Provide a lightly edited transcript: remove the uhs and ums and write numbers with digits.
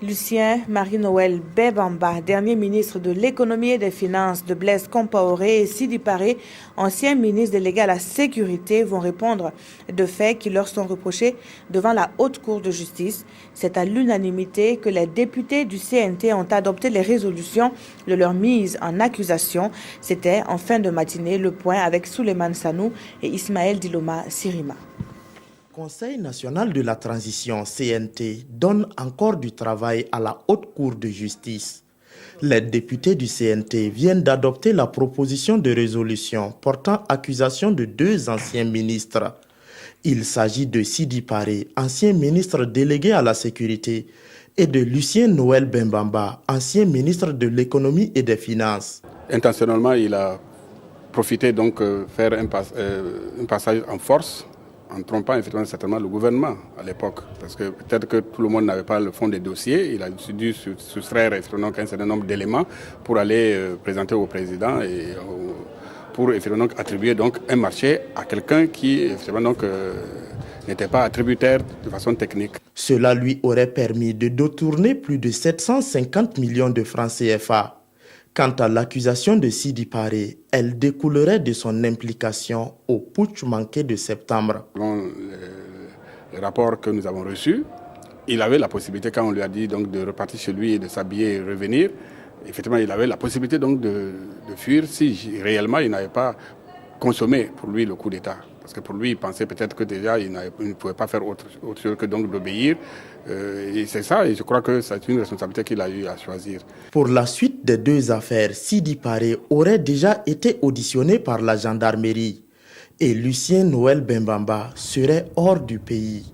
Lucien Marie-Noël Bembamba, dernier ministre de l'économie et des finances de Blaise Compaoré, et Sidi Paré, ancien ministre délégué à la sécurité, vont répondre de faits qui leur sont reprochés devant la Haute Cour de justice. C'est à l'unanimité que les députés du CNT ont adopté les résolutions de leur mise en accusation. C'était en fin de matinée le point avec Souleymane Sanou et Ismaël Diloma Sirima. Le Conseil national de la transition CNT donne encore du travail à la Haute Cour de justice. Les députés du CNT viennent d'adopter la proposition de résolution portant accusation de deux anciens ministres. Il s'agit de Sidi Paré, ancien ministre délégué à la sécurité, et de Lucien Noël Bembamba, ancien ministre de l'économie et des finances. Intentionnellement, il a profité donc faire un passage en force, en trompant effectivement certainement le gouvernement à l'époque. Parce que peut-être que tout le monde n'avait pas le fond des dossiers. Il a dû soustraire effectivement un certain nombre d'éléments pour aller présenter au président et pour effectivement attribuer donc un marché à quelqu'un qui effectivement donc n'était pas attributaire de façon technique. Cela lui aurait permis de détourner plus de 750 millions de francs CFA. Quant à l'accusation de Sidi Paré, elle découlerait de son implication au putsch manqué de septembre. Selon le rapport que nous avons reçu, il avait la possibilité, quand on lui a dit donc, de repartir chez lui et de s'habiller et revenir, effectivement, il avait la possibilité donc, de fuir si réellement il n'avait pas consommé pour lui le coup d'État. Parce que pour lui, il pensait peut-être que déjà, il ne pouvait pas faire autre chose que donc d'obéir. Et c'est ça, et je crois que c'est une responsabilité qu'il a eu à choisir. Pour la suite des deux affaires, Sidi Paré aurait déjà été auditionné par la gendarmerie et Lucien Noël Bembamba serait hors du pays.